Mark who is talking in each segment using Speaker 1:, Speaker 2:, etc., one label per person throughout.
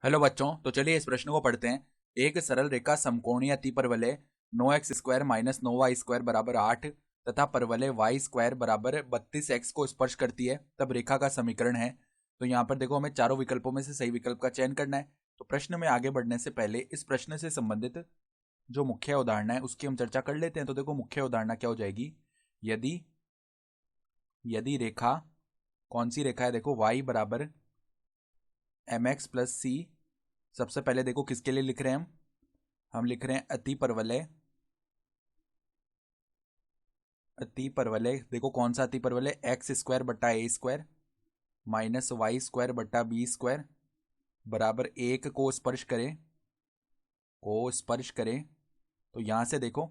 Speaker 1: Hello बच्चों, तो चलिए इस प्रश्न को पढ़ते हैं। एक सरल रेखा समकोणीय अतिपरवलय 9x² माइनस 9y² बराबर 8 तथा परवलय y² बराबर 32x को स्पर्श करती है, तब रेखा का समीकरण है। तो यहाँ पर देखो, हमें चारों विकल्पों में से सही विकल्प का चयन करना है। तो प्रश्न में आगे बढ़ने से पहले इस प्रश्न से संबंधित जो मुख्य अवधारणा है उसकी हम चर्चा कर लेते हैं। तो देखो, मुख्य अवधारणा क्या हो जाएगी। यदि यदि रेखा, कौन सी रेखा है, देखो y बराबर mx प्लस सी। सबसे पहले देखो किसके लिए लिख रहे हैं हम लिख रहे हैं अति परवलय। देखो कौन सा अति परवलय, x² बट्टा a² माइनस y² बट्टा b² बराबर 1 को स्पर्श करें। तो यहां से देखो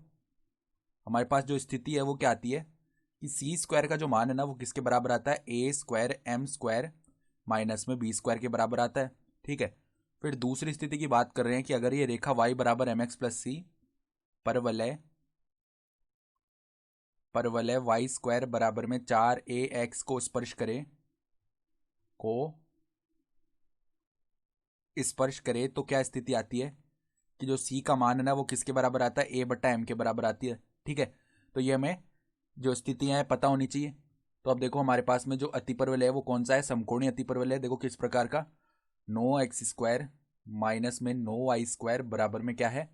Speaker 1: हमारे पास जो स्थिति है वो क्या आती है कि c² का जो मान है ना वो किसके बराबर आता है, a² m² माइनस में b² के बराबर आता है। ठीक है। फिर दूसरी स्थिति की बात कर रहे हैं कि अगर ये रेखा y बराबर mx प्लस सी परवलय y² बराबर में 4ax को स्पर्श करे तो क्या स्थिति आती है कि जो c का मान है ना वो किसके बराबर आता है, a बट्टा m के बराबर आती है। ठीक है। तो ये हमें जो स्थितियां हैं पता होनी चाहिए। तो अब देखो हमारे पास में जो अतिपरवलय है वो कौन सा है, समकोणीय अतिपरवलय। देखो किस प्रकार का, 9x² माइनस में 9y² बराबर में क्या है,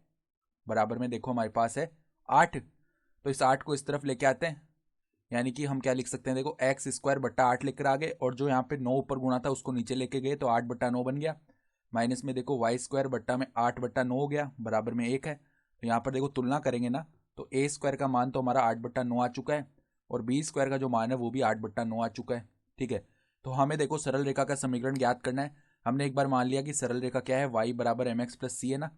Speaker 1: बराबर में देखो हमारे पास है 8। तो इस 8 को इस तरफ लेके आते हैं, यानी कि हम क्या लिख सकते हैं, देखो x² बट्टा 8 लिख कर आ गए और जो यहाँ पे 9 ऊपर गुणा था उसको नीचे लेके गए तो 8 बट्टा 9 बन गया। माइनस में देखो y² बट्टा में 8 बट्टा 9 हो गया, बराबर में 1 है। तो यहाँ पर देखो तुलना करेंगे ना तो a² का मान तो हमारा 8 बट्टा 9 आ चुका है और b² का जो मान है वो भी 8 बट्टा 9 आ चुका है। ठीक है। तो हमें देखो सरल रेखा का समीकरण ज्ञात करना है। हमने एक बार मान लिया कि सरल रेखा क्या है, y बराबर mx प्लस सी है ना।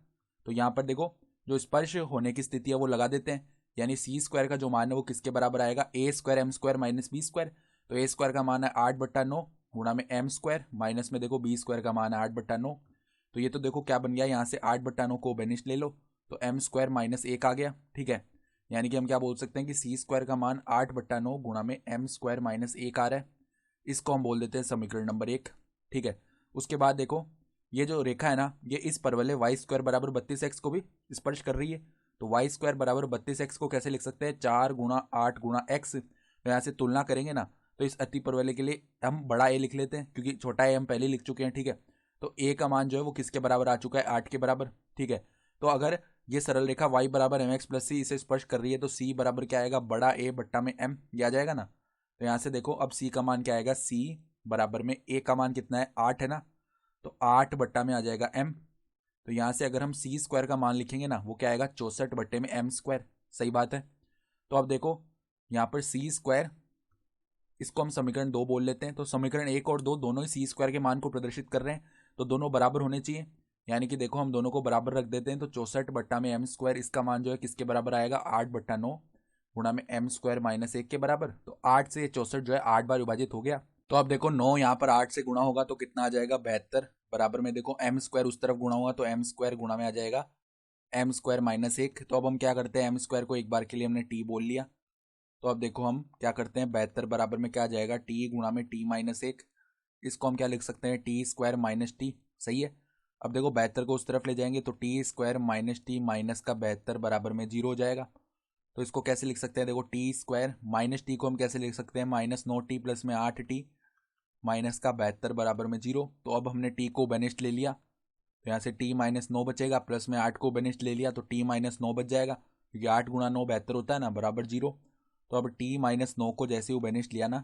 Speaker 1: तो यहाँ पर देखो जो स्पर्श होने की स्थिति है वो लगा देते हैं, यानी c² का जो मान है वो किसके बराबर आएगा, a² m² माइनस b²। तो a² का मान है 8 बट्टा 9 गुणा में m² माइनस में देखो b² का मान है 8 बट्टा 9। तो ये तो देखो क्या बन गया, यहाँ से 8 बट्टा 9 को बेनिश ले लो तो m² माइनस 1 आ गया। ठीक है। यानी कि हम क्या बोल सकते हैं कि c² का मान 8 बट्टा 9 गुणा में m² माइनस 1 आ रहा है। इसको हम बोल देते हैं समीकरण नंबर 1। ठीक है। उसके बाद देखो ये जो रेखा है ना ये इस परवलय y² बराबर 32x को भी स्पर्श कर रही है। तो y² बराबर 32x को कैसे लिख सकते हैं, 4 गुणा 8 गुणा x। तो यहाँ से तुलना करेंगे ना तो इस अति परवलय के लिए हम बड़ा ए लिख लेते हैं क्योंकि छोटा ए हम पहले लिख चुके हैं। ठीक है। तो ए का मान जो है वो किसके बराबर आ चुका है, 8 के बराबर। ठीक है। तो अगर ये सरल रेखा y बराबर एम एक्स प्लस सी इसे स्पर्श कर रही है तो c बराबर क्या आएगा, बड़ा ए बट्टा में m, ये आ जाएगा ना। तो यहाँ से देखो अब c का मान क्या आएगा, c बराबर में a का मान कितना है, 8 है ना। तो 8 बट्टा में आ जाएगा m। तो यहाँ से अगर हम c² का मान लिखेंगे ना वो क्या आएगा, 64 बट्टे में m²। सही बात है। तो अब देखो यहाँ पर c², इसको हम समीकरण 2 बोल लेते हैं। तो समीकरण 1 और 2 दोनों ही c² के मान को प्रदर्शित कर रहे हैं, तो दोनों बराबर होने चाहिए। यानी कि देखो हम दोनों को बराबर रख देते हैं तो 64 बट्टा में m², इसका मान जो है किसके बराबर आएगा, 8 बट्टा 9 गुणा में m² माइनस 1 के बराबर। तो 8 से 64 जो है 8 बार विभाजित हो गया। तो अब देखो 9 यहाँ पर 8 से गुणा होगा तो कितना आ जाएगा, 72 बराबर में देखो m² उस तरफ गुणा हुआ तो m² गुणा में आ जाएगा m² माइनस 1। तो अब हम क्या करते हैं, m² को एक बार के लिए हमने t बोल लिया। तो अब देखो हम क्या करते हैं, 72 बराबर में क्या आ जाएगा, t गुणा में t माइनस 1। इसको हम क्या लिख सकते हैं, t² माइनस टी। सही है। अब देखो 72 को उस तरफ ले जाएंगे तो t² माइनस टी माइनस का 72 बराबर में 0 हो जाएगा। तो इसको कैसे लिख सकते हैं, देखो t² माइनस टी को हम कैसे लिख सकते हैं, माइनस 9t प्लस में 8t माइनस का 72 बराबर में 0। तो अब हमने t को बेनिस्ट ले लिया तो यहाँ से t माइनस 9 बचेगा, प्लस में 8 को बेनिस्ट ले लिया तो t माइनस 9 बच जाएगा क्योंकि 8 गुणा 9 72 होता है ना, बराबर 0। तो अब t माइनस 9 को जैसे ही बेनिस्ट लिया ना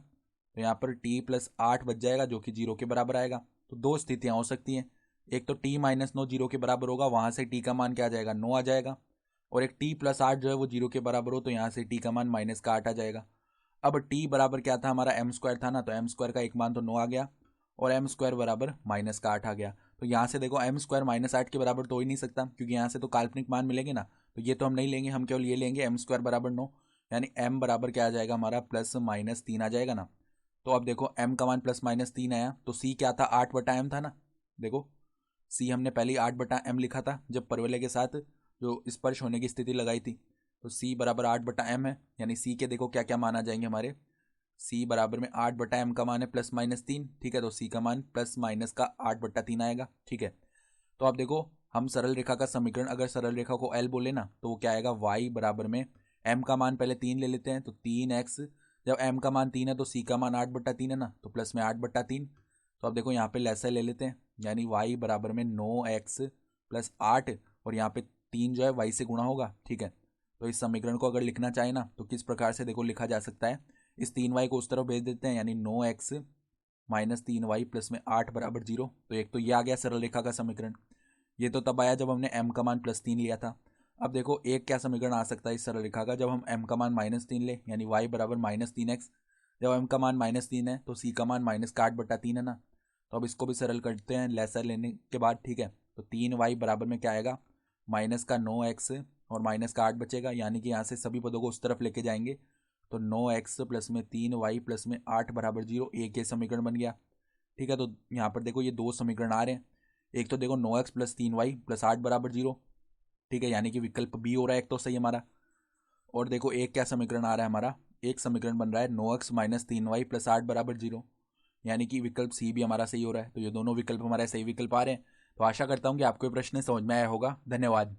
Speaker 1: तो यहाँ पर t प्लस 8 बच जाएगा जो कि 0 के बराबर आएगा। तो दो स्थितियाँ हो सकती हैं, एक तो t माइनस 9 0 के बराबर होगा, वहाँ से t का मान क्या आ जाएगा, 9 आ जाएगा। और एक t प्लस 8 जो है वो 0 के बराबर हो तो यहाँ से t का मान माइनस का 8 आ जाएगा। अब t बराबर क्या था हमारा, m² था ना, तो m² का एक मान तो 9 आ गया और m² बराबर माइनस का 8 आ गया। तो यहाँ से देखो m² माइनस 8 के बराबर तो हो ही नहीं सकता क्योंकि यहाँ से तो काल्पनिक मान मिलेंगे ना, तो ये तो हम नहीं लेंगे, हम केवल ये लेंगे m² बराबर 9। यानी m बराबर क्या आ जाएगा हमारा, प्लस माइनस 3 आ जाएगा ना। तो अब देखो m का मान प्लस माइनस 3 आया तो c क्या था, 8 बटा m था ना। देखो c हमने पहले ही 8 बटा m लिखा था जब परवलय के साथ जो स्पर्श होने की स्थिति लगाई थी। तो c बराबर 8 बटा m है, यानी c के देखो क्या क्या मान आ जाएंगे हमारे, c बराबर में 8 बटा m का मान है प्लस माइनस 3। ठीक है। तो c का मान प्लस माइनस का 8 बटा 3 आएगा। ठीक है। तो आप देखो, हम सरल रेखा का समीकरण, अगर सरल रेखा को एल बोले ना, तो वो क्या आएगा, y बराबर में m का मान पहले 3 ले लेते हैं, तो 3x, जब m का मान 3 है तो c का मान 8/3 है ना, तो प्लस में 8/3। तो अब देखो यहाँ पे लेसा ले लेते हैं, यानी y बराबर में 9x प्लस 8, और यहाँ पे 3 जो है y से गुणा होगा, ठीक है। तो इस समीकरण को अगर लिखना चाहे ना, तो किस प्रकार से देखो लिखा जा सकता है, इस 3y को उस तरफ भेज देते हैं, यानी 9x माइनस 3y प्लस में 8 बराबर 0। तो एक तो ये आ गया सरल रेखा का समीकरण। ये तो तब आया जब हमने m का मान +3 लिया था। अब देखो एक क्या समीकरण आ सकता है इस सरल रेखा का, जब हम m का मान -3 ले, यानी y बराबर -3x। जब m का मान -3 है तो c का मान -8/3 है ना। तो अब इसको भी सरल करते हैं लेसर लेने के बाद, ठीक है। तो 3y बराबर में क्या आएगा, माइनस का 9x और माइनस का 8 बचेगा, यानी कि यहाँ से सभी पदों को उस तरफ लेके जाएंगे। तो 9x प्लस में 3y प्लस में 8 बराबर 0, एक ये समीकरण बन गया, ठीक है। तो यहाँ पर देखो ये दो समीकरण आ रहे हैं। एक तो देखो 9x प्लस 3y प्लस 8 बराबर 0, ठीक है, यानी कि विकल्प बी हो रहा है एक तो सही हमारा। और देखो एक क्या समीकरण आ रहा है हमारा, एक समीकरण बन रहा है 9x माइनस 3y प्लस 8 बराबर 0, यानी कि विकल्प सी भी हमारा सही हो रहा है। तो ये दोनों विकल्प हमारे सही विकल्प आ रहे हैं। तो आशा करता हूँ कि आपको ये प्रश्न समझ में आया होगा। धन्यवाद।